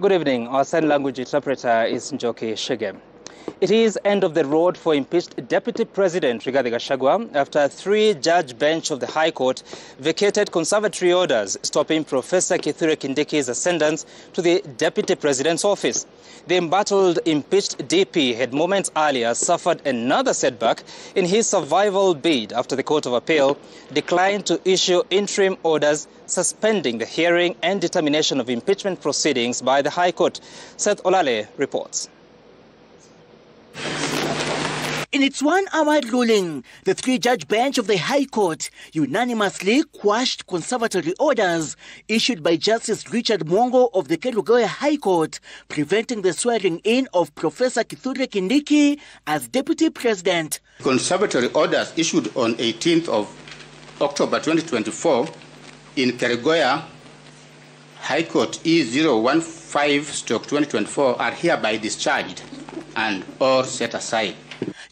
Good evening. Our sign language interpreter is Njoki Shege. It is end of the road for impeached Deputy President Rigathi Gachagua after a three-judge bench of the High Court vacated conservatory orders stopping Professor Kithure Kindiki's ascendance to the Deputy President's office. The embattled impeached DP had moments earlier suffered another setback in his survival bid after the Court of Appeal declined to issue interim orders suspending the hearing and determination of impeachment proceedings by the High Court. Seth Olale reports. In its one-hour ruling, the three-judge bench of the High Court unanimously quashed conservatory orders issued by Justice Richard Mwongo of the Kerugoya High Court, preventing the swearing-in of Professor Kithure Kindiki as Deputy President. Conservatory orders issued on 18th of October 2024 in Kerugoya High Court E015/2024 are hereby discharged and or set aside.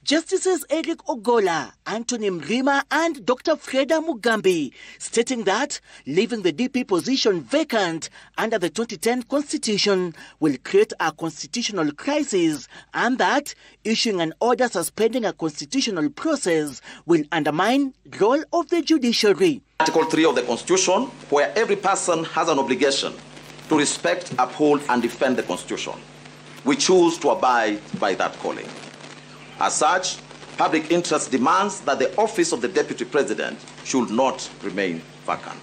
Justices Eric Ogola, Anthony Mrima and Dr. Freda Mugambi stating that leaving the DP position vacant under the 2010 Constitution will create a constitutional crisis and that issuing an order suspending a constitutional process will undermine the role of the judiciary. Article 3 of the Constitution, where every person has an obligation to respect, uphold and defend the Constitution. We choose to abide by that calling. As such, public interest demands that the office of the Deputy President should not remain vacant.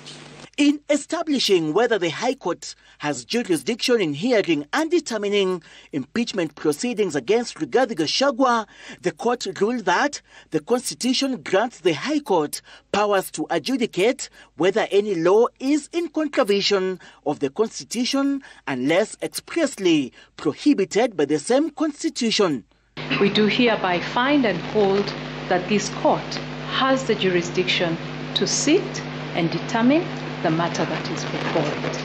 In establishing whether the High Court has jurisdiction in hearing and determining impeachment proceedings against Rigathi Gachagua, the court ruled that the Constitution grants the High Court powers to adjudicate whether any law is in contravention of the Constitution unless expressly prohibited by the same Constitution. We do hereby find and hold that this court has the jurisdiction to sit and determine the matter that is before it.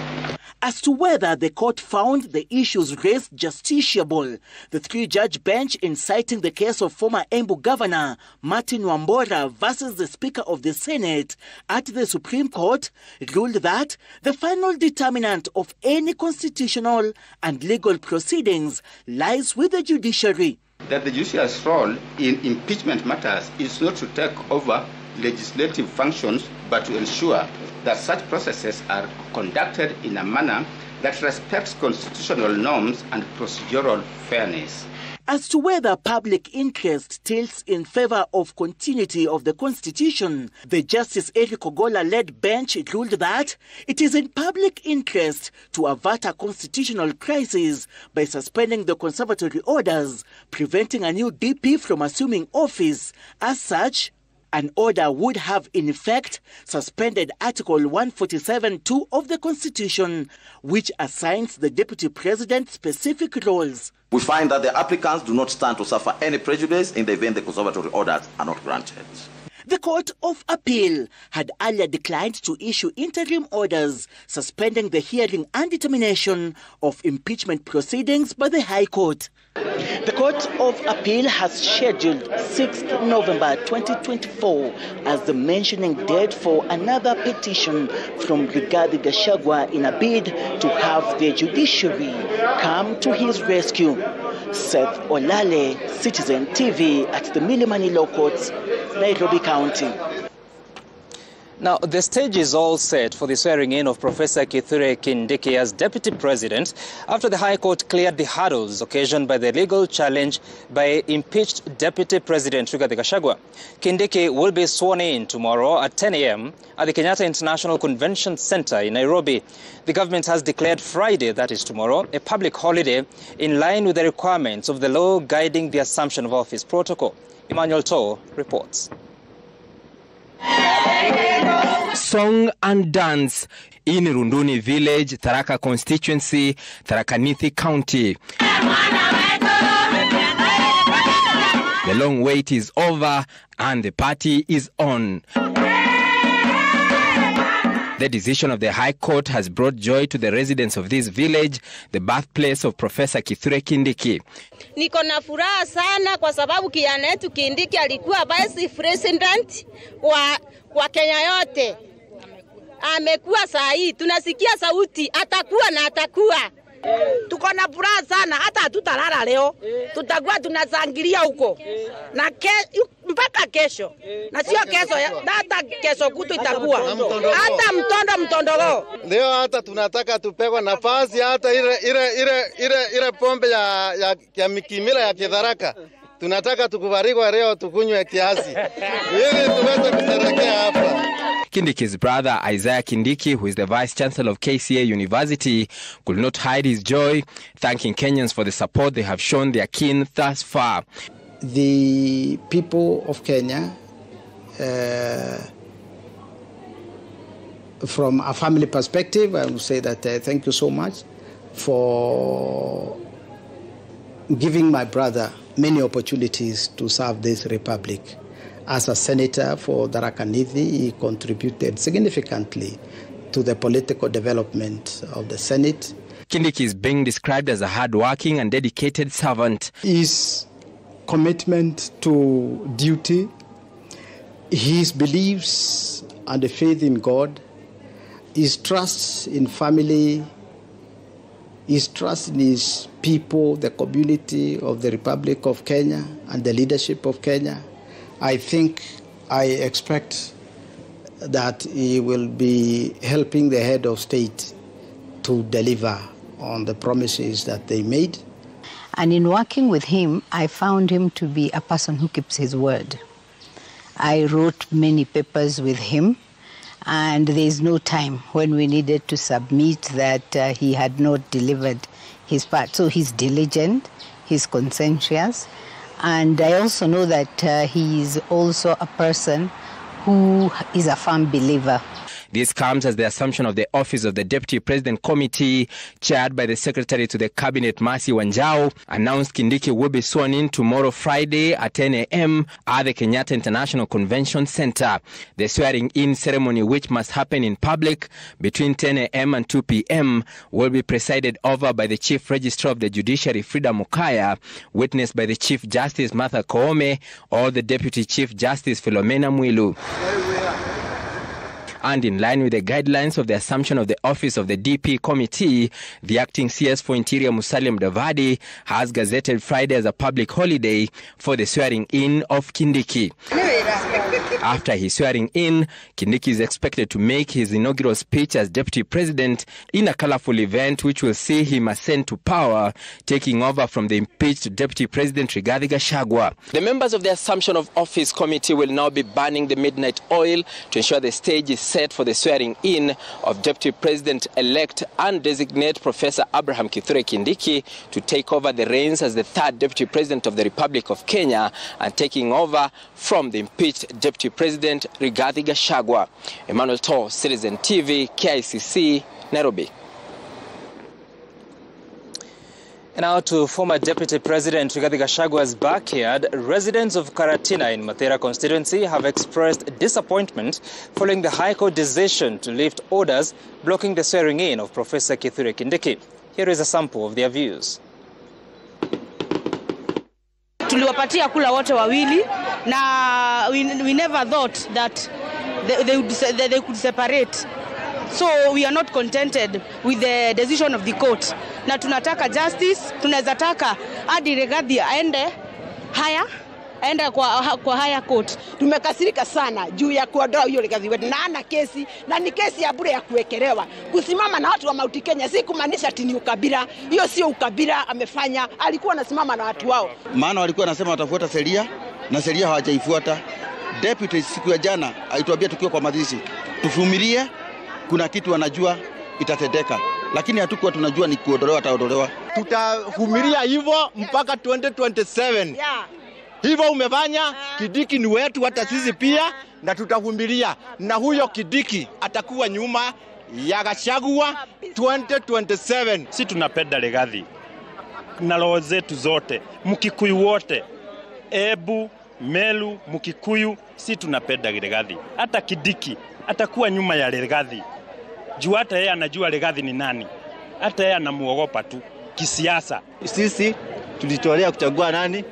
As to whether the court found the issues raised justiciable, the three-judge bench inciting the case of former Embu Governor Martin Wambora versus the Speaker of the Senate at the Supreme Court ruled that the final determinant of any constitutional and legal proceedings lies with the judiciary. That the judiciary's role in impeachment matters is not to take over legislative functions, but to ensure that such processes are conducted in a manner that respects constitutional norms and procedural fairness. As to whether public interest tilts in favor of continuity of the Constitution, the Justice Eric Ogola-led bench ruled that it is in public interest to avert a constitutional crisis by suspending the conservatory orders, preventing a new DP from assuming office. As such, an order would have in effect suspended Article 147(2) of the Constitution, which assigns the Deputy President specific roles. We find that the applicants do not stand to suffer any prejudice in the event the conservatory orders are not granted. The Court of Appeal had earlier declined to issue interim orders suspending the hearing and determination of impeachment proceedings by the High Court. The Court of Appeal has scheduled 6th November 2024 as the mentioning date for another petition from Rigathi Gachagua in a bid to have the judiciary come to his rescue. Seth Olale, Citizen TV at the Milimani Law Courts, Nairobi County. Now, the stage is all set for the swearing-in of Professor Kithure Kindiki as Deputy President after the High Court cleared the hurdles occasioned by the legal challenge by impeached Deputy President Rigathi Gachagua. Kindiki will be sworn in tomorrow at 10 a.m. at the Kenyatta International Convention Center in Nairobi. The government has declared Friday, that is tomorrow, a public holiday in line with the requirements of the law guiding the Assumption of Office protocol. Emmanuel Toh reports. Song and dance in Runduni Village, Tharaka constituency, Tharaka Nithi County. The long wait is over and the party is on. The decision of the High Court has brought joy to the residents of this village, the birthplace of Professor Kithure Kindiki. Niko na furaha sana kwa sababu kijana wetu Kindiki alikuwa vice president wa Kenya yote. Amekuwa saa hii tunasikia sauti atakuwa na atakuwa. Tuko na furaha sana, hata hatutalala leo. Tutakuwa tunashangilia huko. Na mpaka kesho. Na sio kesho, hata kesho kutu itakuwa. Hata mtondolo. Leo hata tunataka tupegwa nafasi hata ile pombe ya mikimila ya Kitharaka. Tunataka tukubarikwa leo tukunywe kiasi. Ili tuweze kusherehekea hapa. Kindiki's brother, Isaiah Kindiki, who is the Vice Chancellor of KCA University, could not hide his joy, thanking Kenyans for the support they have shown their kin thus far. The people of Kenya, from a family perspective, I would say that thank you so much for giving my brother many opportunities to serve this republic. As a senator for Tharaka Nithi, he contributed significantly to the political development of the Senate. Kindiki is being described as a hard-working and dedicated servant. His commitment to duty, his beliefs and the faith in God, his trust in family, his trust in his people, the community of the Republic of Kenya and the leadership of Kenya, I expect that he will be helping the head of state to deliver on the promises that they made. And in working with him, I found him to be a person who keeps his word. I wrote many papers with him, and there is no time when we needed to submit that he had not delivered his part. So he's diligent, he's conscientious, and I also know that he is also a person who is a firm believer. This comes as the assumption of the office of the Deputy President Committee, chaired by the Secretary to the Cabinet, Mercy Wanjau, announced Kindiki will be sworn in tomorrow, Friday at 10 a.m. at the Kenyatta International Convention Center. The swearing-in ceremony, which must happen in public between 10 a.m. and 2 p.m., will be presided over by the Chief Registrar of the Judiciary, Frida Mukaya, witnessed by the Chief Justice, Martha Koome, or the Deputy Chief Justice, Philomena Mwilu. And in line with the guidelines of the assumption of the office of the DP committee, the acting CS for Interior, Musalia Mudavadi, has gazetted Friday as a public holiday for the swearing-in of Kindiki. After his swearing-in, Kindiki is expected to make his inaugural speech as Deputy President in a colorful event which will see him ascend to power, taking over from the impeached Deputy President Rigathi Gachagua. The members of the Assumption of Office Committee will now be burning the midnight oil to ensure the stage is set for the swearing-in of Deputy President-elect and designate Professor Abraham Kithure Kindiki to take over the reins as the third Deputy President of the Republic of Kenya and taking over from the impeached Deputy President Rigathi Gachagua. Emmanuel Tor, Citizen TV, KICC, Nairobi. And now to former Deputy President Rigathi Gachagua's backyard, residents of Karatina in Mathira constituency have expressed disappointment following the High Court decision to lift orders blocking the swearing-in of Professor Kithure Kindiki. Here is a sample of their views. Tuliwapatia kula wote wawili na we never thought that they could separate. So we are not contented with the decision of the court. Na tunataka justice, tunaweza taka hadi Rigathi aende kwa higher court. Tumekasirika sana juu ya kuondoa hiyo Rigathi wetu na ana kesi na ni kesi ya bure ya kuwekelewa. Kusimama na watu wa Mount Kenya si kumaanisha ati ni ukabila. Hiyo sio ukabila amefanya. Alikuwa anasimama na watu wao. Maana walikuwa wanasema watafuata sheria na sheria hawajaifuata. Deputy siku ya jana alituambia tukiwa kwa mazishi tuvumilie, kuna kitu wanajua itatendeka. Lakini hatukuwa tunajua ni kuondolewa ataondolewa. Tutavumilia hivyo mpaka 2027. Yeah. Hivyo umefanya, Kindiki ni wetu hata sisi pia, na tutavumilia. Na huyo Kindiki atakuwa nyuma ya Gachagua 2027. Si tunapenda Rigathi na roho zetu zote, Mkikuyu wote, Ebu, Melu, Mkikuyu, si tunapenda Rigathi. Hata Kindiki atakuwa nyuma ya Rigathi. Juu hata yeye anajua Rigathi ni nani. Hata yeye anamuogopa tu kisiasa. Sisi tulitolea kuchagua nani?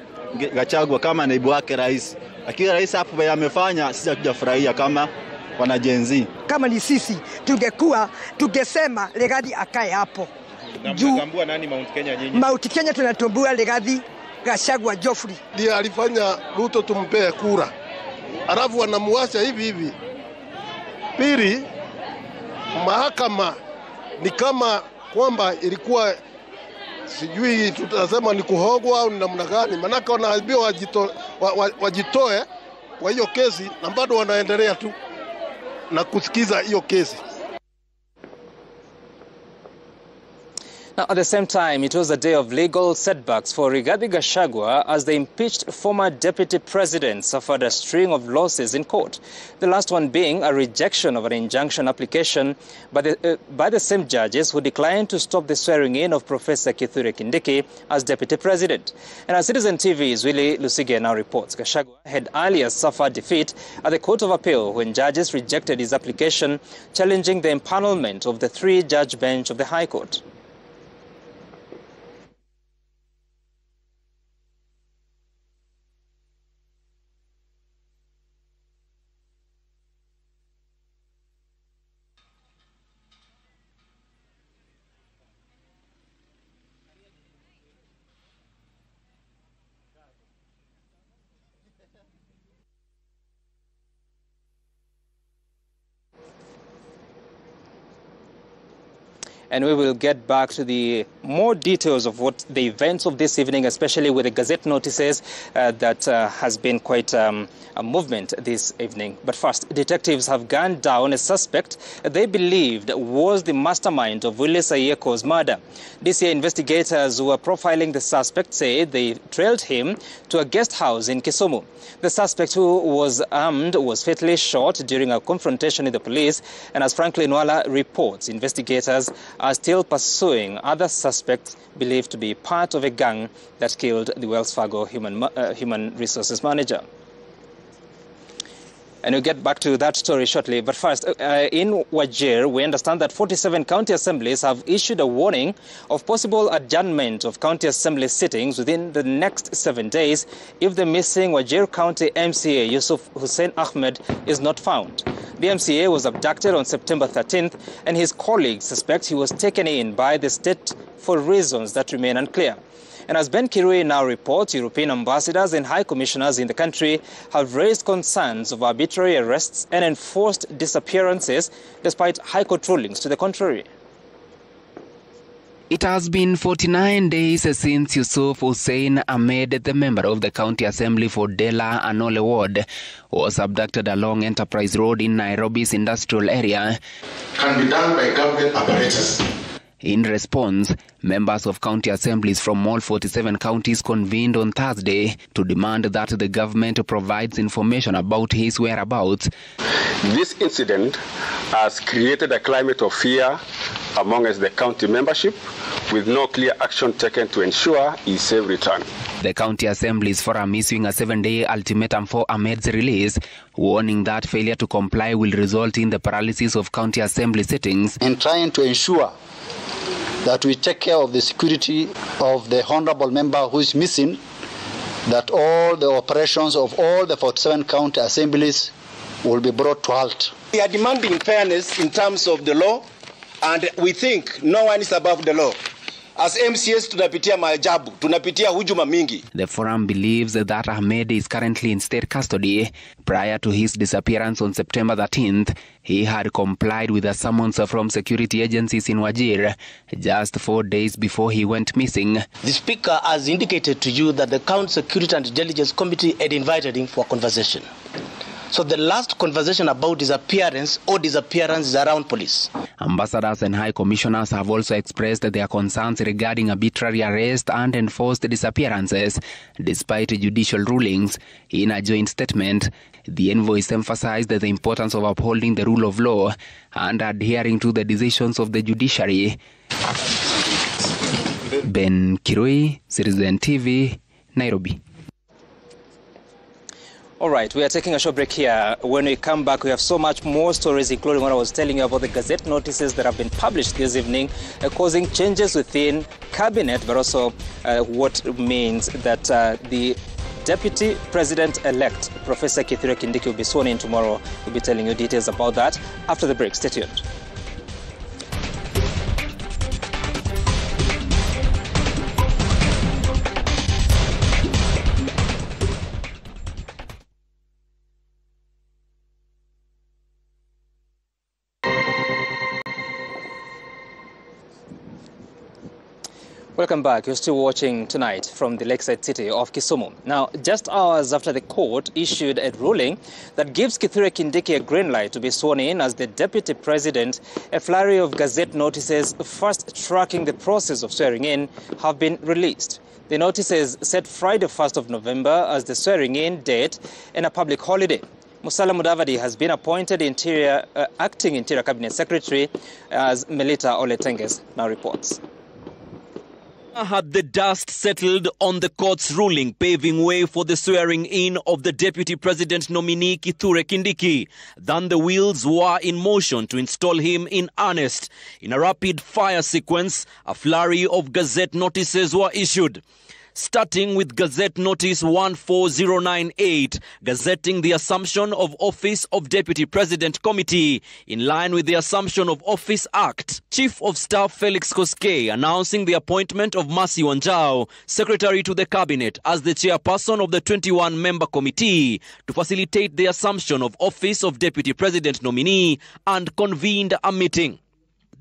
Gachagua kama naibu wake rais. Lakini rais hapo amefanya, sisi hatujafurahia kama wanajenzi. Kama ni sisi tungesema Rigathi akae hapo. Na mnatambua nani Mount Kenya nyinyi? Mount Kenya tunatambua Rigathi Gachagua Geoffrey. Ndiye alifanya Ruto tumpee kura. Alafu wanamuacha hivi hivi. Pili, mahakama ni kama kwamba ilikuwa sijui tutasema ni kuhogwa au namna gani, manaka wanaambiwa wajitoe kwa hiyo kesi na bado wanaendelea tu na kusikiza hiyo kesi. Now, at the same time, it was a day of legal setbacks for Rigathi Gachagua as the impeached former deputy president suffered a string of losses in court. The last one being a rejection of an injunction application by the same judges who declined to stop the swearing-in of Professor Kithure Kindiki as deputy president. And as Citizen TV's Willie Lusige now reports, Gachagua had earlier suffered defeat at the Court of Appeal when judges rejected his application challenging the empanelment of the three-judge bench of the High Court. And we will get back to the more details of what the events of this evening, especially with the Gazette notices that has been quite a movement this evening. But first, detectives have gunned down a suspect they believed was the mastermind of Willis Ayeko's murder. DCI investigators who were profiling the suspect say they trailed him to a guest house in Kisumu. The suspect, who was armed, was fatally shot during a confrontation with the police. And as Franklin Wala reports, investigators are still pursuing other suspects believed to be part of a gang that killed the Wells Fargo human resources manager. And we'll get back to that story shortly. But first, in Wajir, we understand that 47 county assemblies have issued a warning of possible adjournment of county assembly sittings within the next 7 days if the missing Wajir County MCA Yusuf Hussein Ahmed is not found. The MCA was abducted on September 13th, and his colleagues suspect he was taken in by the state for reasons that remain unclear. And as Ben Kirui now reports, European ambassadors and high commissioners in the country have raised concerns of arbitrary arrests and enforced disappearances despite High Court rulings to the contrary. It has been 49 days since Yusuf Hussein Ahmed, the member of the County Assembly for Dela Anole Ward, was abducted along Enterprise Road in Nairobi's industrial area. Can be done by government apparatus. In response, members of county assemblies from all 47 counties convened on Thursday to demand that the government provides information about his whereabouts. This incident has created a climate of fear amongst the county membership, with no clear action taken to ensure his safe return. The County Assembly's forum issuing a 7-day ultimatum for Ahmed's release, warning that failure to comply will result in the paralysis of county assembly sittings. In trying to ensure that we take care of the security of the honorable member who is missing, that all the operations of all the 47 county assemblies will be brought to halt. We are demanding fairness in terms of the law, and we think no one is above the law. As MCS tunapitia maajabu, tunapitia hujuma mingi. The forum believes that Ahmed is currently in state custody. Prior to his disappearance on September 13th, he had complied with a summons from security agencies in Wajir just 4 days before he went missing. The Speaker has indicated to you that the County Security and Intelligence Committee had invited him for a conversation. So the last conversation about disappearance or disappearance is around police. Ambassadors and high commissioners have also expressed their concerns regarding arbitrary arrest and enforced disappearances, despite judicial rulings. In a joint statement, the envoys emphasized the importance of upholding the rule of law and adhering to the decisions of the judiciary. Ben Kirui, Citizen TV, Nairobi. All right, we are taking a short break here. When we come back, we have so much more stories, including what I was telling you about the Gazette notices that have been published this evening, causing changes within cabinet, but also what means that the Deputy President-elect, Professor Kithure Kindiki, will be sworn in tomorrow. We'll be telling you details about that after the break. Stay tuned. Welcome back. You're still watching Tonight from the lakeside city of Kisumu. Now, just hours after the court issued a ruling that gives Kithure Kindiki a green light to be sworn in as the deputy president, a flurry of Gazette notices fast-tracking the process of swearing in have been released. The notices set Friday, 1st of November as the swearing-in date and a public holiday. Musalia Mudavadi has been appointed acting Interior Cabinet Secretary, as Melita Oletenges now reports. Had the dust settled on the court's ruling, paving way for the swearing-in of the deputy president nominee Kithure Kindiki, then the wheels were in motion to install him in earnest. In a rapid-fire sequence, a flurry of Gazette notices were issued. Starting with Gazette Notice 14098, gazetting the Assumption of Office of Deputy President Committee in line with the Assumption of Office Act. Chief of Staff Felix Koskei announcing the appointment of Mercy Wanjau, Secretary to the Cabinet, as the chairperson of the 21-member committee to facilitate the Assumption of Office of Deputy President nominee, and convened a meeting.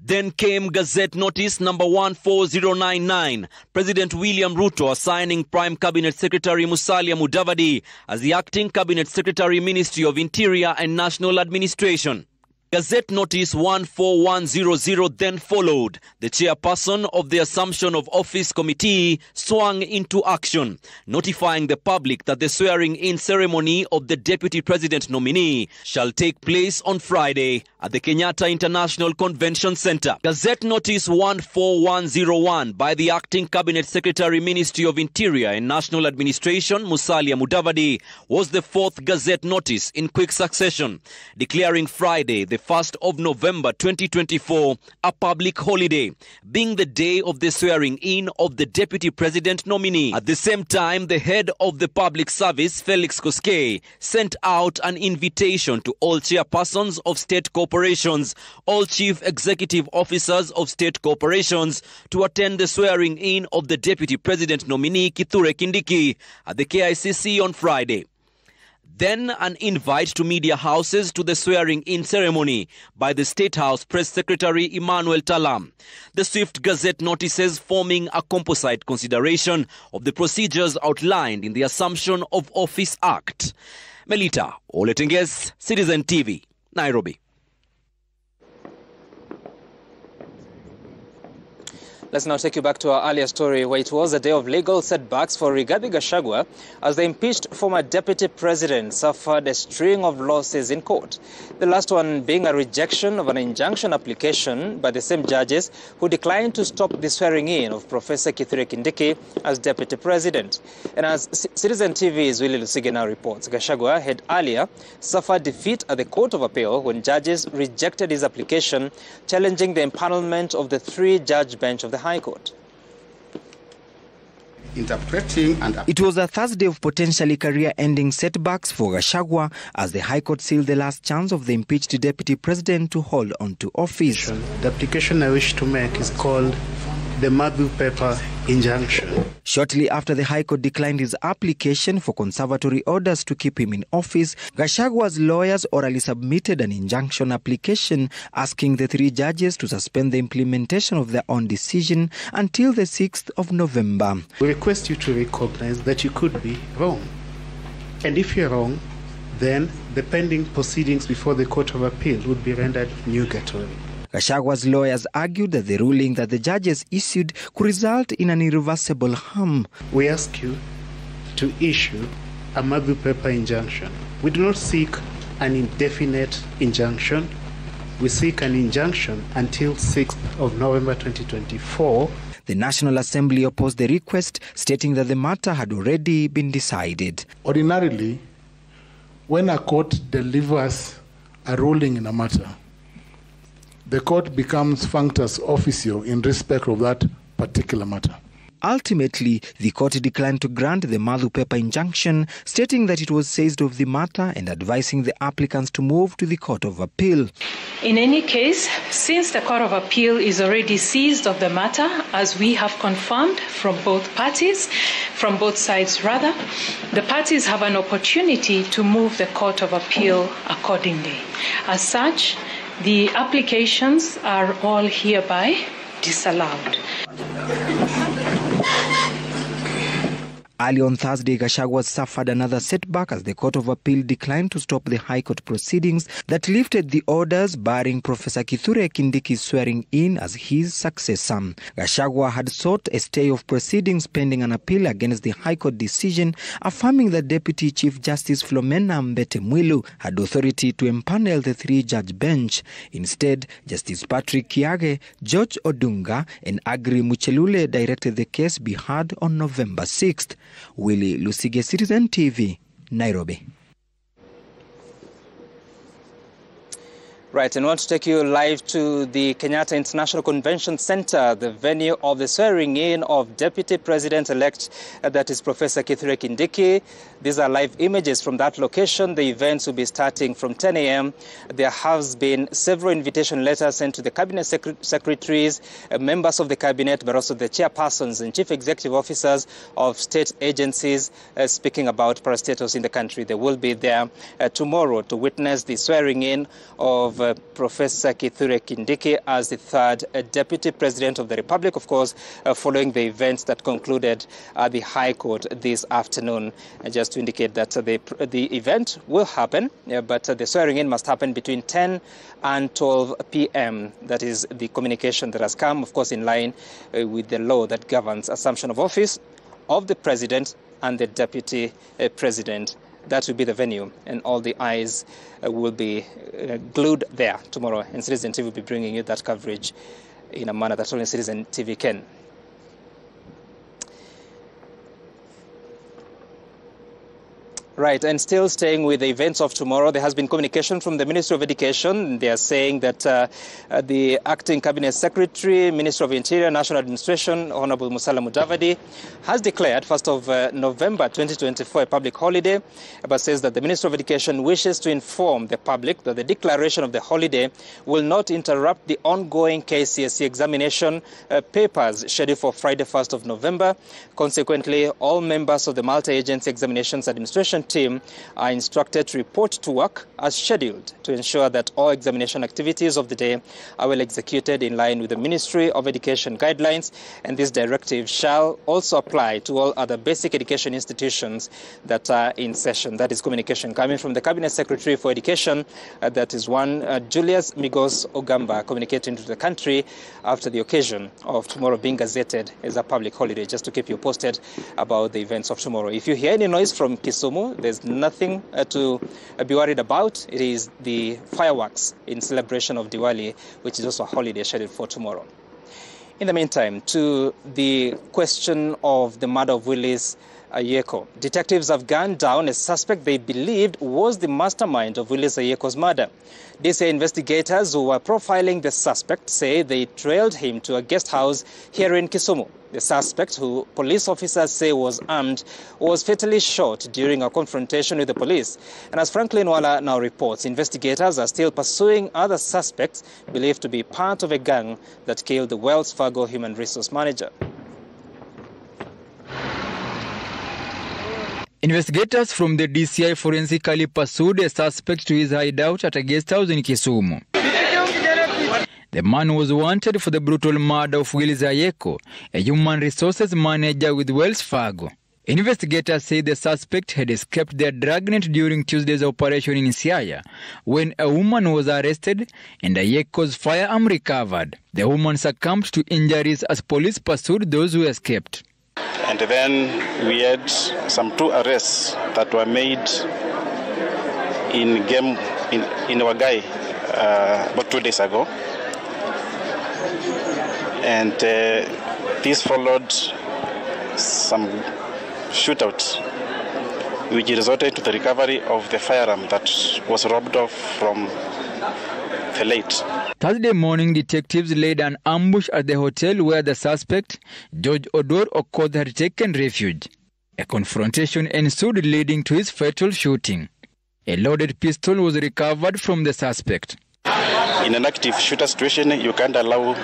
Then came Gazette Notice number 14099, President William Ruto assigning Prime Cabinet Secretary Musalia Mudavadi as the acting Cabinet Secretary, Ministry of Interior and National Administration. Gazette Notice 14100 then followed. The chairperson of the Assumption of Office Committee swung into action, notifying the public that the swearing-in ceremony of the Deputy President nominee shall take place on Friday at the Kenyatta International Convention Center. Gazette Notice 14101 by the Acting Cabinet Secretary, Ministry of Interior and National Administration, Musalia Mudavadi, was the fourth Gazette Notice in quick succession, declaring Friday, the 1st of November 2024, a public holiday, being the day of the swearing-in of the Deputy President nominee. At the same time, the head of the Public Service, Felix Koskei, sent out an invitation to all chairpersons of state corporations, all chief executive officers of state corporations to attend the swearing-in of the Deputy President nominee, Kithure Kindiki, at the KICC on Friday. Then an invite to media houses to the swearing-in ceremony by the State House Press Secretary Emmanuel Talam. The swift Gazette notices forming a composite consideration of the procedures outlined in the Assumption of Office Act. Melita Oletenges, Citizen TV, Nairobi. Let's now take you back to our earlier story, where it was a day of legal setbacks for Rigathi Gachagua as the impeached former deputy president suffered a string of losses in court. The last one being a rejection of an injunction application by the same judges who declined to stop the swearing-in of Professor Kithure Kindiki as deputy president. And as Citizen TV's Willie Lusige now reports, Gachagua had earlier suffered defeat at the Court of Appeal when judges rejected his application challenging the empanelment of the three-judge bench of the High Court. It was a Thursday of potentially career-ending setbacks for Gachagua as the High Court sealed the last chance of the impeached deputy president to hold on to office. The application I wish to make is called the Matthew Pepper injunction. Shortly after the High Court declined his application for conservatory orders to keep him in office, Gachagua's lawyers orally submitted an injunction application asking the three judges to suspend the implementation of their own decision until the 6th of November. We request you to recognize that you could be wrong. And if you're wrong, then the pending proceedings before the Court of Appeal would be rendered nugatory. Gachagua's lawyers argued that the ruling that the judges issued could result in an irreversible harm. We ask you to issue a Matthew Pepper injunction. We do not seek an indefinite injunction. We seek an injunction until 6th of November 2024. The National Assembly opposed the request, stating that the matter had already been decided. Ordinarily, when a court delivers a ruling in a matter, the court becomes functus officio in respect of that particular matter. Ultimately, the court declined to grant the Matthew Pepper injunction, stating that it was seized of the matter and advising the applicants to move to the Court of Appeal. In any case, since the Court of Appeal is already seized of the matter, as we have confirmed from both sides, the parties have an opportunity to move the Court of Appeal accordingly. As such, the applications are all hereby disallowed. Early on Thursday, Gachagua suffered another setback as the Court of Appeal declined to stop the High Court proceedings that lifted the orders barring Professor Kithure Kindiki's swearing in as his successor. Gachagua had sought a stay of proceedings pending an appeal against the High Court decision, affirming that Deputy Chief Justice Philomena Mbete Mwilu had authority to empanel the three-judge bench. Instead, Justice Patrick Kiage, George Odunga, and Agri Muchelule directed the case be heard on November 6th. Willie Lusige, Citizen TV, Nairobi. Right, and I want to take you live to the Kenyatta International Convention Center, the venue of the swearing-in of Deputy President-elect, that is Professor Kithure Kindiki. These are live images from that location. The events will be starting from 10 a.m. There has been several invitation letters sent to the cabinet secretaries, members of the cabinet, but also the chairpersons and chief executive officers of state agencies speaking about parastatus in the country. They will be there tomorrow to witness the swearing-in of Professor Kithure Kindiki as the third Deputy President of the Republic, of course, following the events that concluded at the High Court this afternoon. Just to indicate that the event will happen, but the swearing-in must happen between 10 and 12 p.m. That is the communication that has come, of course, in line with the law that governs assumption of office of the President and the Deputy President. That will be the venue, and all the eyes will be glued there tomorrow. And Citizen TV will be bringing you that coverage in a manner that only Citizen TV can. Right, and still staying with the events of tomorrow, there has been communication from the Ministry of Education. They are saying that the acting Cabinet Secretary, Minister of Interior, National Administration, Honorable Musalia Mudavadi, has declared 1st of November 2024 a public holiday, but says that the Minister of Education wishes to inform the public that the declaration of the holiday will not interrupt the ongoing KCSE examination papers scheduled for Friday, 1st of November. Consequently, all members of the Multi-Agency Examinations Administration team are instructed to report to work as scheduled to ensure that all examination activities of the day are well executed in line with the Ministry of Education guidelines, and this directive shall also apply to all other basic education institutions that are in session. That is communication coming from the Cabinet Secretary for Education, that is one Julius Migos Ogamba, communicating to the country after the occasion of tomorrow being gazetted as a public holiday, just to keep you posted about the events of tomorrow. If you hear any noise from Kisumu, there's nothing to be worried about. It is the fireworks in celebration of Diwali, which is also a holiday scheduled for tomorrow. In the meantime, to the question of the murder of Willis Ayeko, detectives have gunned down a suspect they believed was the mastermind of Willis Ayeko's murder. DCI investigators who were profiling the suspect say they trailed him to a guest house here in Kisumu. The suspect, who police officers say was armed, was fatally shot during a confrontation with the police. And as Franklin Wala now reports, investigators are still pursuing other suspects believed to be part of a gang that killed the Wells Fargo human resource manager. Investigators from the DCI forensically pursued a suspect to his hideout at a guest house in Kisumu. The man was wanted for the brutal murder of Willis Ayeko, a human resources manager with Wells Fargo. Investigators say the suspect had escaped their dragnet during Tuesday's operation in Siaya, when a woman was arrested and Ayeko's firearm recovered. The woman succumbed to injuries as police pursued those who escaped. And then we had some 2 arrests that were made in Wagai about 2 days ago. And this followed some shootouts, which resulted to the recovery of the firearm that was robbed off from the late. Thursday morning, detectives laid an ambush at the hotel where the suspect, George Odor Okoth, had taken refuge. A confrontation ensued, leading to his fatal shooting. A loaded pistol was recovered from the suspect. In an active shooter situation, you can't allow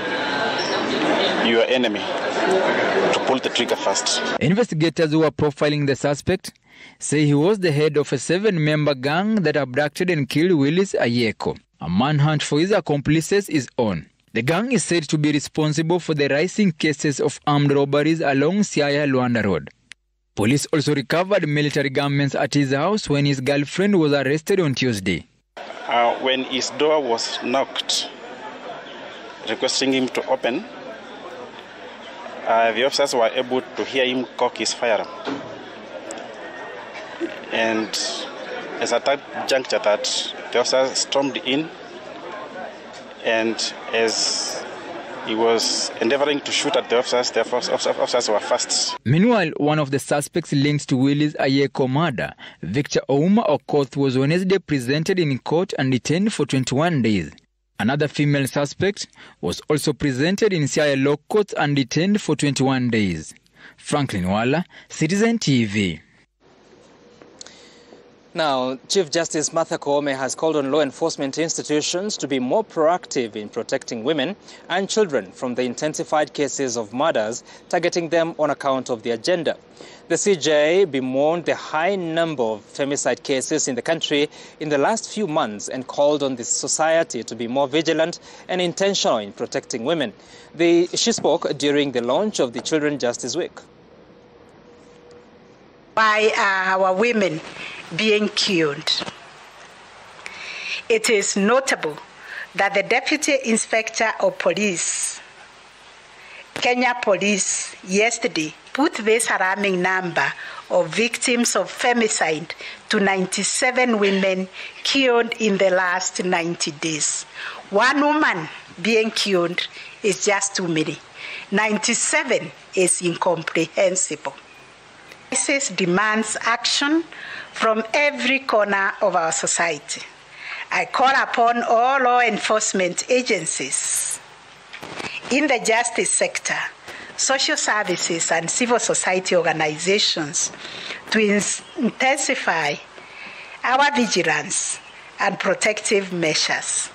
your enemy to pull the trigger first. Investigators who are profiling the suspect say he was the head of a 7-member gang that abducted and killed Willis Ayeko. A manhunt for his accomplices is on. The gang is said to be responsible for the rising cases of armed robberies along Siaya Luanda Road. Police also recovered military garments at his house when his girlfriend was arrested on Tuesday. When his door was knocked, requesting him to open, the officers were able to hear him cock his firearm. And as at that juncture, that the officers stormed in, and as he was endeavoring to shoot at the officers were fast. Meanwhile, one of the suspects linked to Willis Ayeko murder, Victor Ouma Okoth, was Wednesday presented in court and detained for 21 days. Another female suspect was also presented in Siaya Law Court and detained for 21 days. Franklin Wala, Citizen TV. Now, Chief Justice Martha Koome has called on law enforcement institutions to be more proactive in protecting women and children from the intensified cases of murders targeting them on account of their gender. The CJ bemoaned the high number of femicide cases in the country in the last few months and called on the society to be more vigilant and intentional in protecting women. She spoke during the launch of the Children's Justice Week. Why are our women being killed? It is notable that the Deputy Inspector of Police, Kenya Police, yesterday put this alarming number of victims of femicide to 97 women killed in the last 90 days. One woman being killed is just too many. 97 is incomprehensible. This demands action from every corner of our society. I call upon all law enforcement agencies in the justice sector, social services and civil society organizations to intensify our vigilance and protective measures.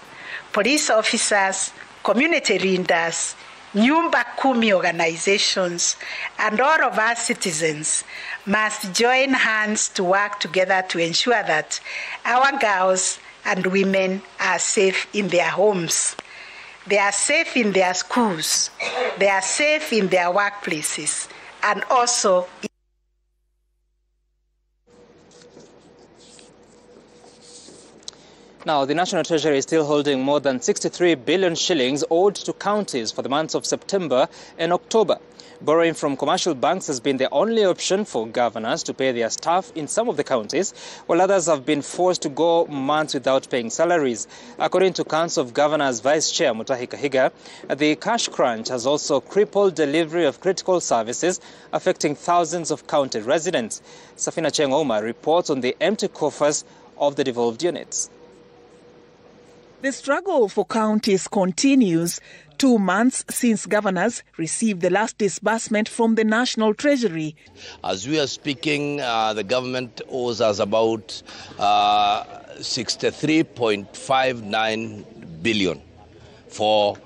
Police officers, community leaders, Nyumba Kumi organizations, and all of our citizens must join hands to work together to ensure that our girls and women are safe in their homes. They are safe in their schools. They are safe in their workplaces, and also Now, the National Treasury is still holding more than 63 billion shillings owed to counties for the months of September and October. Borrowing from commercial banks has been the only option for governors to pay their staff in some of the counties, while others have been forced to go months without paying salaries. According to Council of Governors Vice Chair Mutahi Kahiga, the cash crunch has also crippled delivery of critical services, affecting thousands of county residents. Safina Cheng Oma reports on the empty coffers of the devolved units. The struggle for counties continues 2 months since governors received the last disbursement from the National Treasury. As we are speaking, the government owes us about 63.59 billion for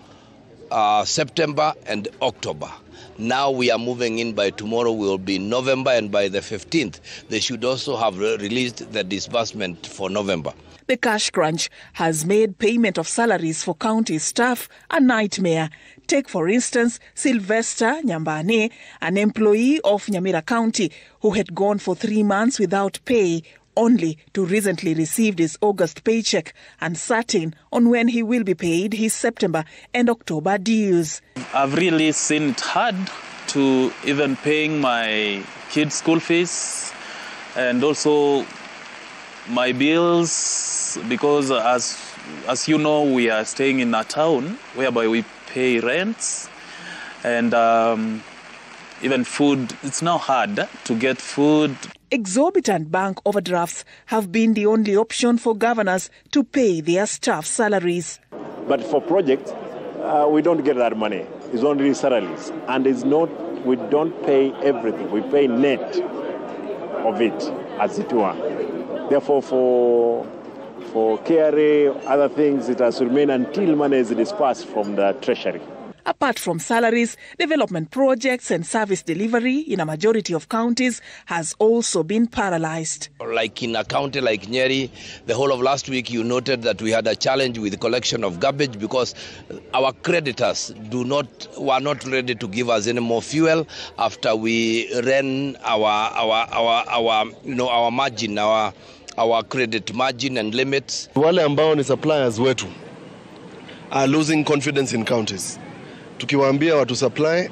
September and October. Now we are moving in. By tomorrow we will be in November, and by the 15th they should also have released the disbursement for November. The cash crunch has made payment of salaries for county staff a nightmare. Take, for instance, Sylvester Nyambane, an employee of Nyamira County who had gone for 3 months without pay, only to recently receive his August paycheck, uncertain on when he will be paid his September and October dues. I've really seen it hard to even paying my kids' school fees and also my bills, because as you know, we are staying in a town whereby we pay rents and even food. It's now hard to get food. Exorbitant bank overdrafts have been the only option for governors to pay their staff salaries. But for projects, we don't get that money. It's only salaries, and we don't pay everything. We pay net of it, as it were. Therefore, for KRA, other things, it has to remain until money is dispersed from the Treasury. Apart from salaries, development projects and service delivery in a majority of counties has also been paralyzed. Like in a county like Nyeri, the whole of last week you noted that we had a challenge with the collection of garbage because our creditors were not ready to give us any more fuel after we ran our margin, our credit margin and limits. Wale ambao ni suppliers wetu are losing confidence in counties. Tukiwaambia watu supply,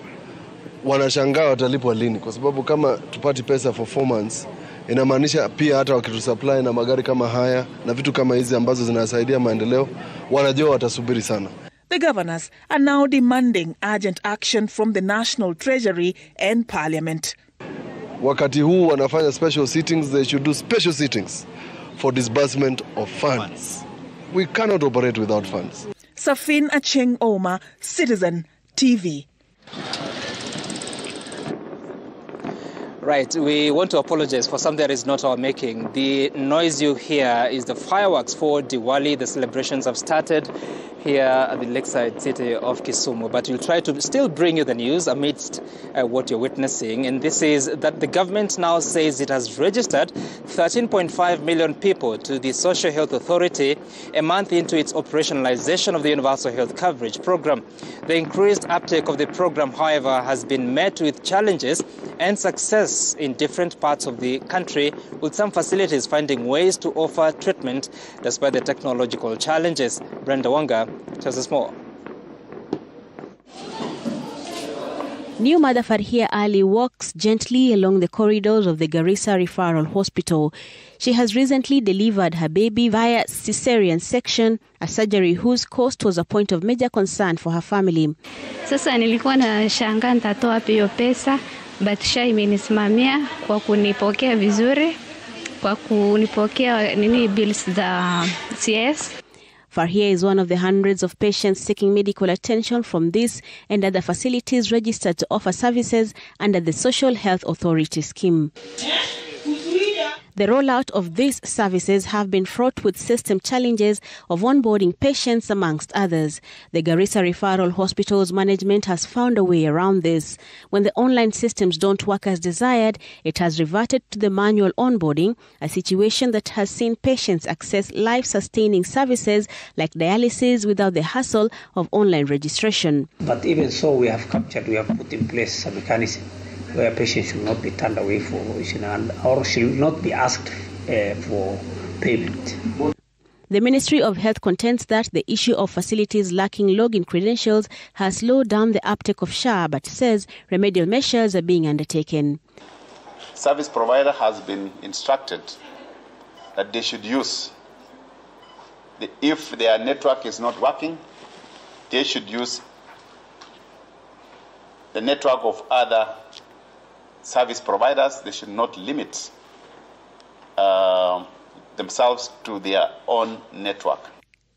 wanashangaa watalipwa lini, kwa sababu kama tupati pesa for 4 months, inamaanisha pia hata wakitusupply na magari kama haya na vitu kama hizi ambazo zinasaidia maendeleo, wanajua watasubiri sana. The governors are now demanding urgent action from the National Treasury and Parliament. Wakati huu wanafanya special sittings, they should do special sittings for disbursement of funds. We cannot operate without funds. Safin Acheng Oma, Citizen TV. Right, we want to apologize for something that is not our making. The noise you hear is the fireworks for Diwali. The celebrations have started here at the lakeside city of Kisumu, but we'll try to still bring you the news amidst what you're witnessing. And this is that the government now says it has registered 13.5 million people to the Social Health Authority a month into its operationalization of the Universal Health Coverage Program. The increased uptake of the program, however, has been met with challenges and success in different parts of the country, with some facilities finding ways to offer treatment despite the technological challenges. Brenda Wanga tells us more. New mother Farhia Ali walks gently along the corridors of the Garissa Referral Hospital. She has recently delivered her baby via cesarean section, a surgery whose cost was a point of major concern for her family. Sasa nilikuwa na shangaa nitatoa wapi hiyo pesa, but SHA imenisimamia kwa kunipokea vizuri, kwa kunipokea bills za CS. Farhia is one of the hundreds of patients seeking medical attention from this and other facilities registered to offer services under the Social Health Authority scheme. The rollout of these services have been fraught with system challenges of onboarding patients, amongst others. The Garissa Referral Hospital's management has found a way around this. When the online systems don't work as desired, it has reverted to the manual onboarding, a situation that has seen patients access life-sustaining services like dialysis without the hassle of online registration. But even so, we have put in place a mechanism where patients should not be turned away or should not be asked for payment. The Ministry of Health contends that the issue of facilities lacking login credentials has slowed down the uptake of SHA, but says remedial measures are being undertaken. Service provider has been instructed that they should use, if their network is not working, they should use the network of other service providers. They should not limit themselves to their own network.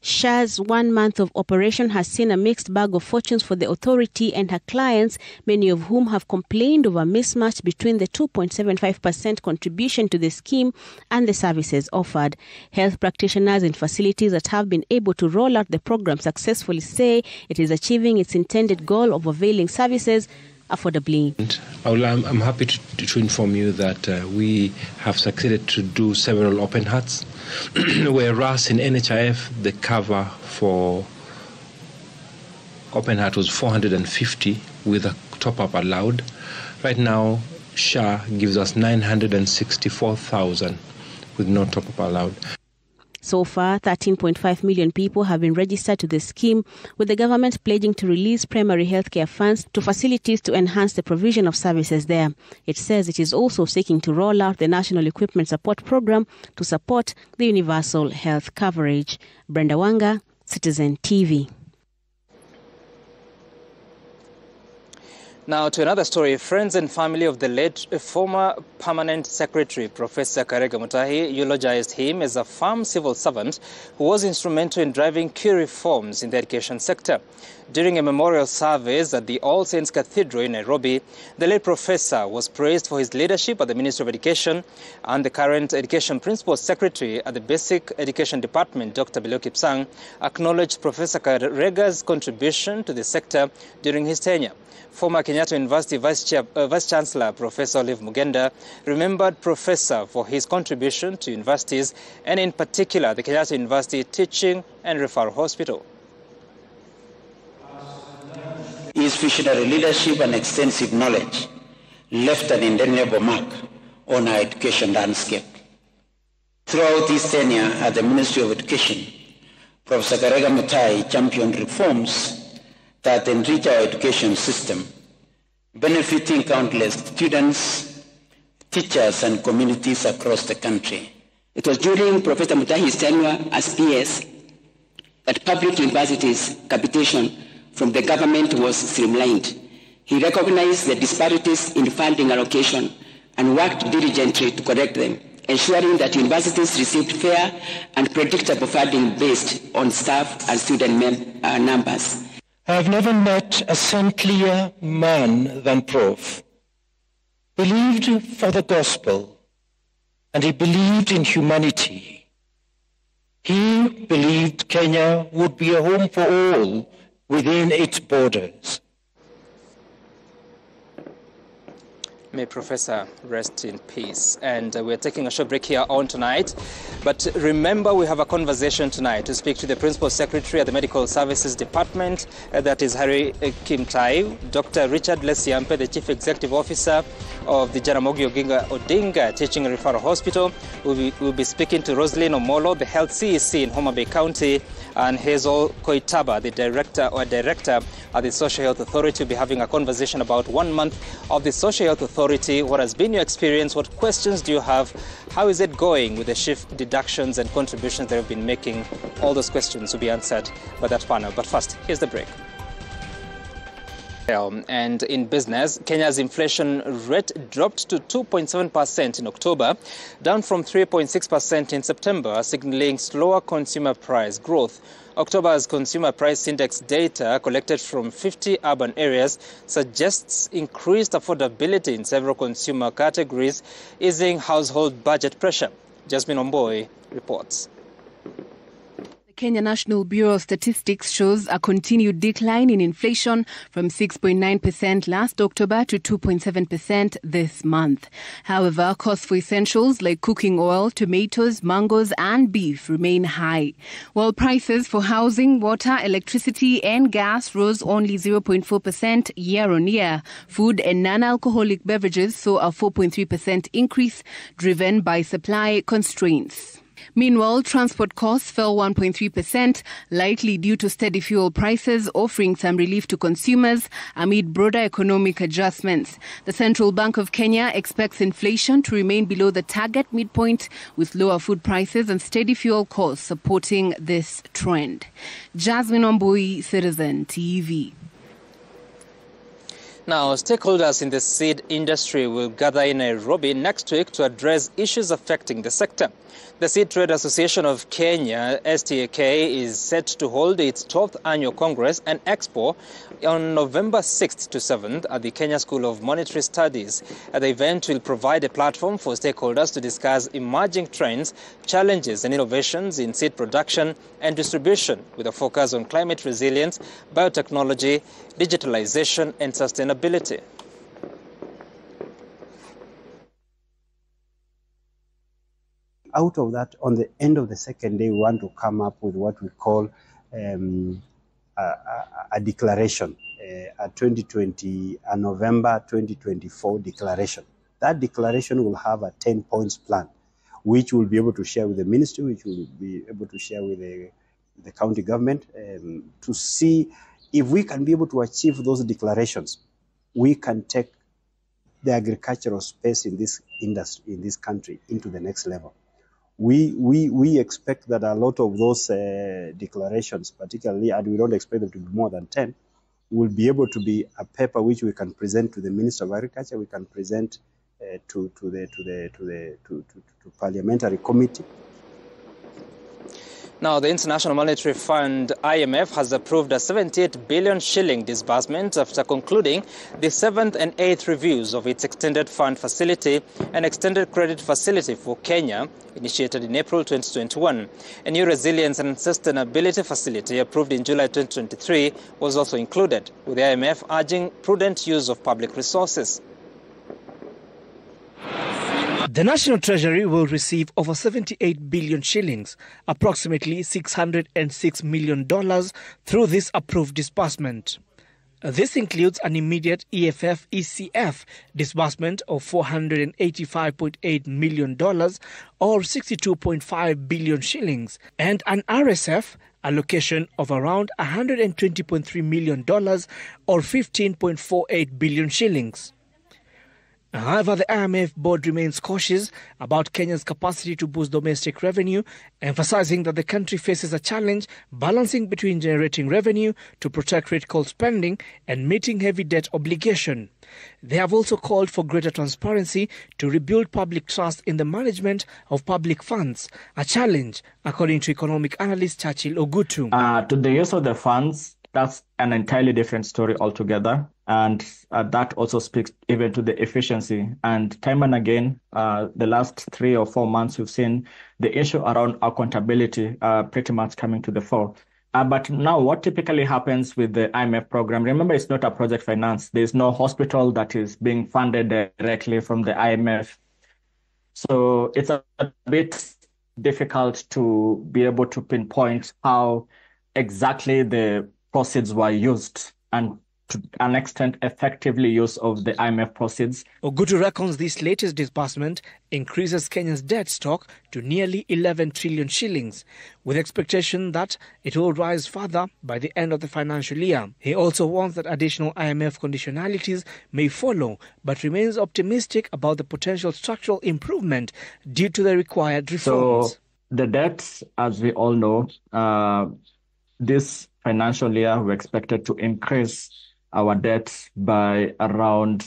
SHA's 1 month of operation has seen a mixed bag of fortunes for the authority and her clients, many of whom have complained of a mismatch between the 2.75% contribution to the scheme and the services offered. Health practitioners in facilities that have been able to roll out the program successfully say it is achieving its intended goal of availing services affordably. I'm happy to inform you that we have succeeded to do several open hearts, whereas in NHIF the cover for open heart was 450 with a top-up allowed. Right now, SHA gives us 964,000 with no top-up allowed. So far, 13.5 million people have been registered to the scheme, with the government pledging to release primary healthcare funds to facilities to enhance the provision of services there. It says it is also seeking to roll out the National Equipment Support Program to support the universal health coverage. Brenda Wanga, Citizen TV. Now to another story. Friends and family of the late former Permanent Secretary, Professor Karega Mutahi, eulogized him as a firm civil servant who was instrumental in driving key reforms in the education sector. During a memorial service at the All Saints Cathedral in Nairobi, the late professor was praised for his leadership at the Ministry of Education, and the current Education Principal Secretary at the Basic Education Department, Dr. Bilo Kipsang, acknowledged Professor Karega's contribution to the sector during his tenure. Former Kenyatta University Vice Chancellor Professor Olive Mugenda remembered Professor for his contribution to universities, and in particular the Kenyatta University Teaching and Referral Hospital. His visionary leadership and extensive knowledge left an indelible mark on our education landscape. Throughout his tenure at the Ministry of Education, Professor Karega Mutahi championed reforms that enrich our education system, benefiting countless students, teachers, and communities across the country. It was during Professor Mutahi's tenure as PS that public universities' capitation from the government was streamlined. He recognized the disparities in funding allocation and worked diligently to correct them, ensuring that universities received fair and predictable funding based on staff and student numbers. I have never met a saintlier man than Prof. He lived for the gospel, and he believed in humanity. He believed Kenya would be a home for all within its borders. May Professor rest in peace. And we're taking a short break here on Tonight. But remember, we have a conversation tonight to speak to the Principal Secretary at the Medical Services Department, that is Harry Kimtai, Dr. Richard Lesiampe, the Chief Executive Officer of the Jaramogi Oginga Odinga Teaching and Referral Hospital. We'll be speaking to Roslyn Omolo, the Health CEC in Homa Bay County, and Hazel Koitaba, the Director at the Social Health Authority. We'll be having a conversation about 1 month of the Social Health Authority. What has been your experience? What questions do you have? How is it going with the shift deductions and contributions that have been making? All those questions will be answered by that panel. But first, here's the break. And in business, Kenya's inflation rate dropped to 2.7% in October, down from 3.6% in September, signaling slower consumer price growth. October's consumer price index data collected from 50 urban areas suggests increased affordability in several consumer categories, easing household budget pressure. Jasmine Omboy reports. The Kenya National Bureau of Statistics shows a continued decline in inflation from 6.9% last October to 2.7% this month. However, costs for essentials like cooking oil, tomatoes, mangoes and beef remain high, while prices for housing, water, electricity and gas rose only 0.4% year-on-year. Food and non-alcoholic beverages saw a 4.3% increase, driven by supply constraints. Meanwhile, transport costs fell 1.3%, likely due to steady fuel prices, offering some relief to consumers amid broader economic adjustments. The Central Bank of Kenya expects inflation to remain below the target midpoint, with lower food prices and steady fuel costs supporting this trend. Jasmine Ombui, Citizen TV. Now, stakeholders in the seed industry will gather in Nairobi next week to address issues affecting the sector. The Seed Trade Association of Kenya, STAK, is set to hold its 12th annual Congress and Expo on November 6th to 7th at the Kenya School of Monetary Studies. The event will provide a platform for stakeholders to discuss emerging trends, challenges and innovations in seed production and distribution, with a focus on climate resilience, biotechnology, digitalization and sustainability. Out of that, on the end of the second day, we want to come up with what we call a declaration, a November 2024 declaration. That declaration will have a 10 points plan, which we'll be able to share with the ministry, which we'll be able to share with the county government, to see if we can be able to achieve those declarations. We can take the agricultural space in this industry, in this country, into the next level. We expect that a lot of those declarations, particularly, and we don't expect them to be more than 10, will be able to be a paper which we can present to the Minister of Agriculture, we can present to parliamentary committee. Now, the International Monetary Fund, IMF, has approved a 78 billion shilling disbursement after concluding the 7th and 8th reviews of its extended fund facility and extended credit facility for Kenya, initiated in April 2021. A new resilience and sustainability facility approved in July 2023 was also included, with the IMF urging prudent use of public resources. The National Treasury will receive over 78 billion shillings, approximately $606 million, through this approved disbursement. This includes an immediate EFF-ECF disbursement of $485.8 million, or 62.5 billion shillings, and an RSF allocation of around $120.3 million, or 15.48 billion shillings. However, the IMF board remains cautious about Kenya's capacity to boost domestic revenue, emphasizing that the country faces a challenge balancing between generating revenue to protect critical spending and meeting heavy debt obligation. They have also called for greater transparency to rebuild public trust in the management of public funds, a challenge, according to economic analyst Churchill Ogutu. To the use of the funds, that's an entirely different story altogether. And that also speaks even to the efficiency. And time and again, the last 3 or 4 months, we've seen the issue around accountability pretty much coming to the fore. But now what typically happens with the IMF program, remember, it's not a project finance. There's no hospital that is being funded directly from the IMF. So it's a bit difficult to be able to pinpoint how exactly the proceeds were used and to an extent effectively use of the IMF proceeds. Ogutu reckons this latest disbursement increases Kenya's debt stock to nearly 11 trillion shillings, with expectation that it will rise further by the end of the financial year. He also warns that additional IMF conditionalities may follow, but remains optimistic about the potential structural improvement due to the required reforms. So the debt, as we all know, this financial year we're expected to increase our debt by around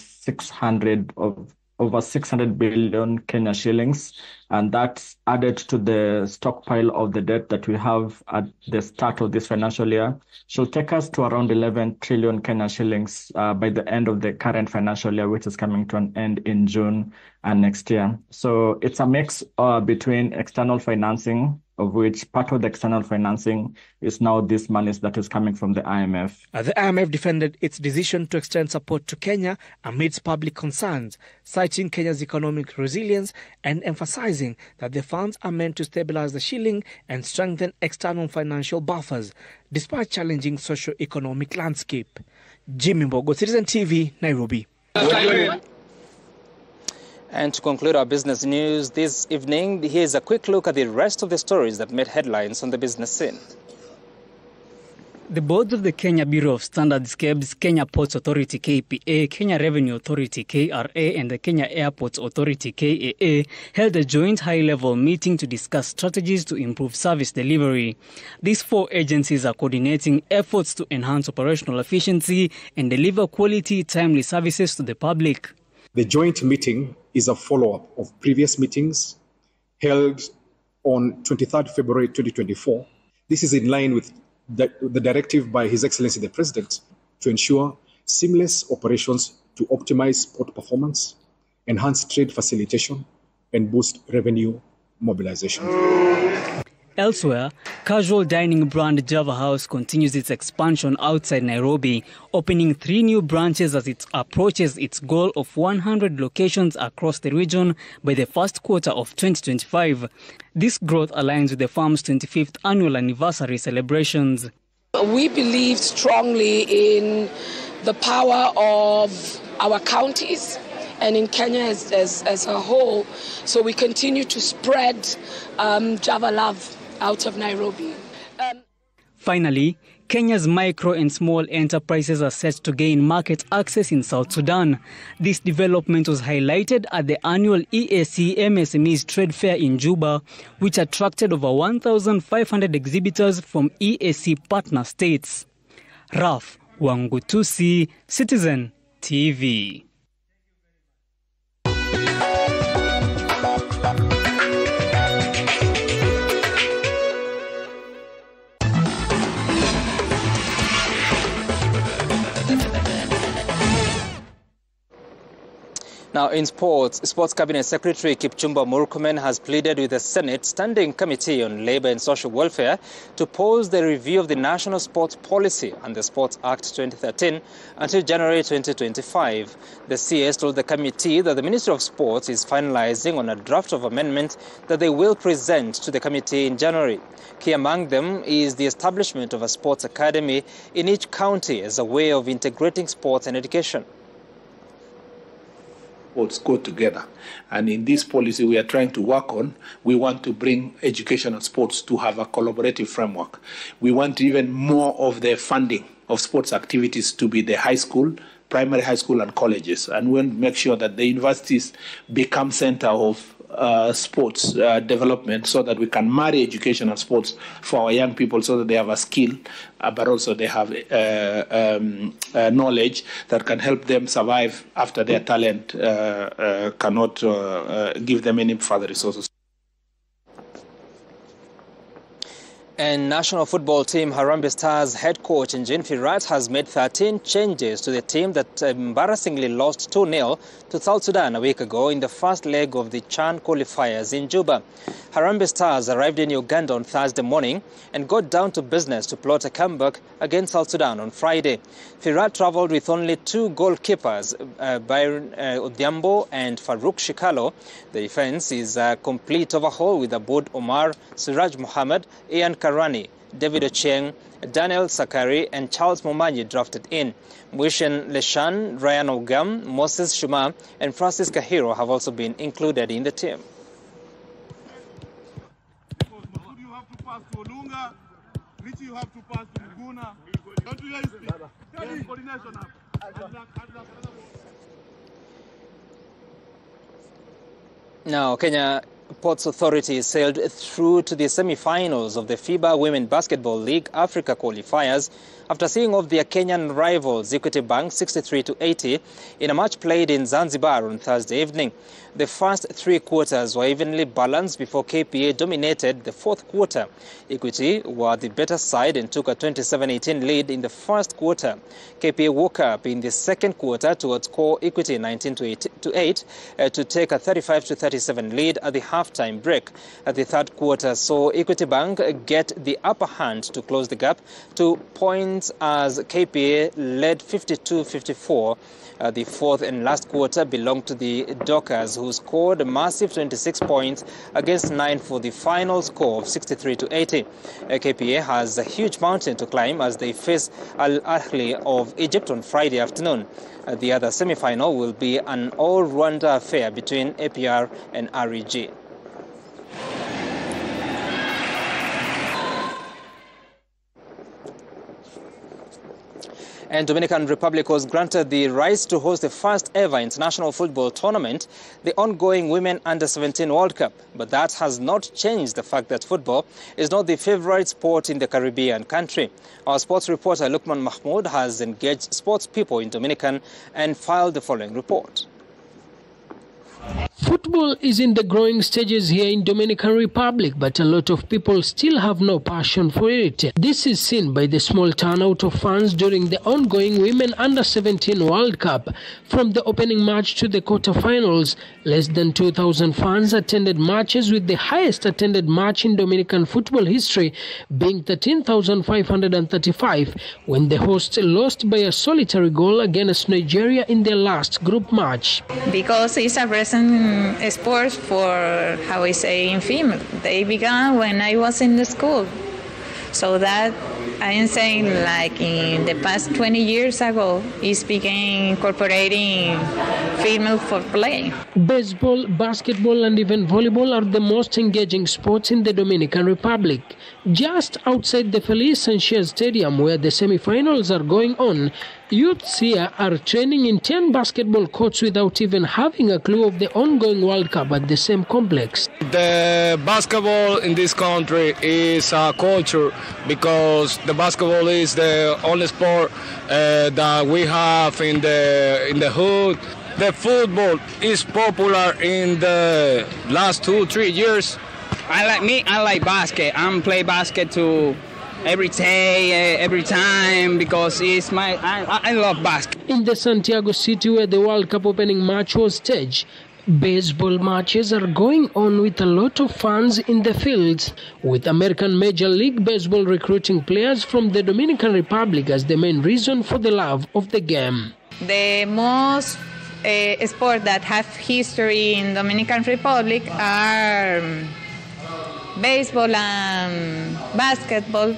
over 600 billion Kenya shillings. And that's added to the stockpile of the debt that we have at the start of this financial year. Should take us to around 11 trillion Kenya shillings by the end of the current financial year, which is coming to an end in June next year. So it's a mix between external financing, of which part of the external financing is now this money that is coming from the IMF. The IMF defended its decision to extend support to Kenya amidst public concerns, citing Kenya's economic resilience and emphasizing that the funds are meant to stabilize the shilling and strengthen external financial buffers, despite challenging socio-economic landscape. Jimmy Mbogo, Citizen TV, Nairobi. And to conclude our business news this evening, here's a quick look at the rest of the stories that made headlines on the business scene. The boards of the Kenya Bureau of Standards (KEBS), Kenya Ports Authority (KPA), Kenya Revenue Authority (KRA), and the Kenya Airports Authority (KAA) held a joint high-level meeting to discuss strategies to improve service delivery. These 4 agencies are coordinating efforts to enhance operational efficiency and deliver quality, timely services to the public. The joint meeting is a follow-up of previous meetings held on 23rd February 2024. This is in line with the directive by His Excellency the President to ensure seamless operations to optimize port performance, enhance trade facilitation, and boost revenue mobilization. Elsewhere, casual dining brand Java House continues its expansion outside Nairobi, opening 3 new branches as it approaches its goal of 100 locations across the region by the first quarter of 2025. This growth aligns with the firm's 25th annual anniversary celebrations. We believe strongly in the power of our counties and in Kenya as a whole, so we continue to spread Java love out of Nairobi. Finally, Kenya's micro and small enterprises are set to gain market access in South Sudan. This development was highlighted at the annual EAC MSMEs Trade Fair in Juba, which attracted over 1,500 exhibitors from EAC partner states. Raf Wangutusi, Citizen TV. Now, in sports, Sports Cabinet Secretary Kipchumba Murkomen has pleaded with the Senate Standing Committee on Labour and Social Welfare to pause the review of the National Sports Policy and the Sports Act 2013 until January 2025. The CS told the committee that the Ministry of Sports is finalizing on a draft of amendment that they will present to the committee in January. Key among them is the establishment of a sports academy in each county as a way of integrating sports and education. Sports go together, and in this policy we are trying to work on, we want to bring education and sports to have a collaborative framework. We want even more of the funding of sports activities to be the high school, primary high school and colleges, and we want to make sure that the universities become center of sports development, so that we can marry education and sports for our young people, so that they have a skill, but also they have knowledge that can help them survive after their talent cannot give them any further resources. And national football team Harambee Stars head coach Njin Firat has made 13 changes to the team that embarrassingly lost 2-0 to South Sudan a week ago in the first leg of the CHAN qualifiers in Juba. Harambee Stars arrived in Uganda on Thursday morning and got down to business to plot a comeback against South Sudan on Friday. Firat travelled with only 2 goalkeepers, Byron Odhiambo and Farouk Shikalo. The defence is a complete overhaul with Aboud Omar, Siraj Mohammed, Ian Karani, David Ocheng, Daniel Sakari and Charles Momanyi drafted in. Mwishen Leshan, Ryan Ogam, Moses Shuma and Francis Kahiro have also been included in the team. Now, Kenya Ports Authority sailed through to the semi-finals of the FIBA Women Basketball League Africa qualifiers after seeing off their Kenyan rivals Equity Bank 63-80 in a match played in Zanzibar on Thursday evening. The first 3 quarters were evenly balanced before KPA dominated the fourth quarter. Equity were the better side and took a 27-18 lead in the first quarter. KPA woke up in the second quarter to outscore Equity 19-8 to take a 35-37 lead at the halftime break. At the third quarter saw Equity Bank get the upper hand to close the gap to points as KPA led 52-54. The fourth and last quarter belonged to the Dockers, who scored a massive 26 points against 9 for the final score of 63-80. KPA has a huge mountain to climb as they face Al Ahly of Egypt on Friday afternoon. The other semi-final will be an all-Rwanda affair between APR and REG. And Dominican Republic was granted the rights to host the first ever international football tournament, the ongoing Women Under-17 World Cup. But that has not changed the fact that football is not the favorite sport in the Caribbean country. Our sports reporter Lukman Mahmoud has engaged sports people in Dominican and filed the following report. Football is in the growing stages here in Dominican Republic, but a lot of people still have no passion for it. This is seen by the small turnout of fans during the ongoing Women Under-17 World Cup. From the opening match to the quarterfinals, less than 2,000 fans attended matches, with the highest attended match in Dominican football history being 13,535, when the hosts lost by a solitary goal against Nigeria in their last group match. Because it's a recent sport for, how we say, in female. They began when I was in the school. So that, I am saying, like in the past 20 years ago, it began incorporating female for play. Baseball, basketball and even volleyball are the most engaging sports in the Dominican Republic. Just outside the Feliz Sanchez Stadium, where the semi-finals are going on, youths here are training in 10 basketball courts without even having a clue of the ongoing World Cup at the same complex. The basketball in this country is a culture, because the basketball is the only sport that we have in the hood. The football is popular in the last 2-3 years. I like basket. I'm play basket too. every day, every time, because it's I love basketball. In the Santiago city where the World Cup opening match was staged, baseball matches are going on with a lot of fans in the fields, with American Major League Baseball recruiting players from the Dominican Republic as the main reason for the love of the game. The most sport that have history in Dominican Republic are baseball and basketball.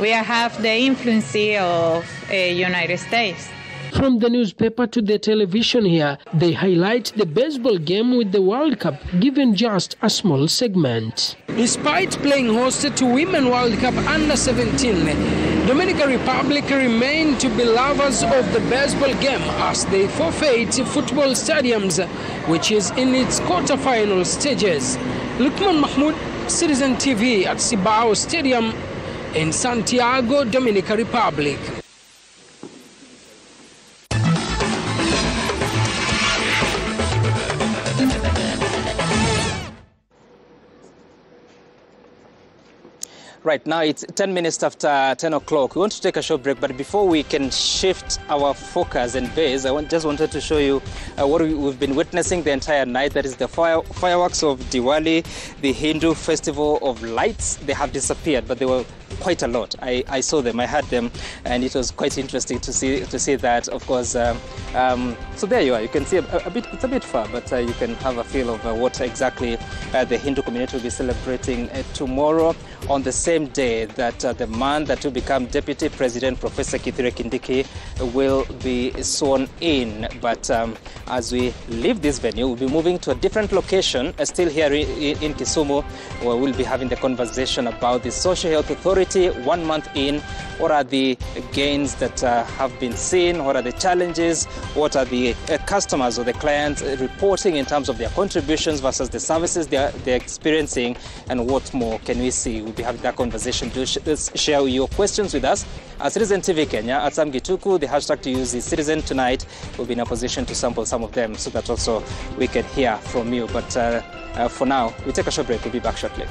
We have the influence of United States. From the newspaper to the television here, they highlight the baseball game with the World Cup, given just a small segment. Despite playing host to Women World Cup Under-17, Dominican Republic remain to be lovers of the baseball game as they forfeit football stadiums, which is in its quarter-final stages. Lukman Mahmoud, Citizen TV at Cibao Stadium in Santiago, Dominican Republic. Right now it's 10 minutes after 10 o'clock. We want to take a short break, but before we can shift our focus and base, just wanted to show you what we've been witnessing the entire night. That is the fireworks of Diwali, the Hindu festival of lights. They have disappeared, but they were quite a lot. I saw them, I heard them, and it was quite interesting to see that, of course. So there you are. You can see it's a bit far, but you can have a feel of what exactly the Hindu community will be celebrating tomorrow, on the same day that the man that will become Deputy President, Professor Kithure Kindiki, will be sworn in. But as we leave this venue, we'll be moving to a different location, still here in Kisumu, where we'll be having the conversation about the Social Health Authority 1 month in. What are the gains that have been seen? What are the challenges? What are the customers or the clients reporting in terms of their contributions versus the services they're experiencing? And what more can we see? We'll be having that conversation. Do share your questions with us. Citizen TV Kenya, at Sam Gituku, the hashtag to use is Citizen Tonight. We'll be in a position to sample some of them so that also we can hear from you. But for now, we take a short break. We'll be back shortly.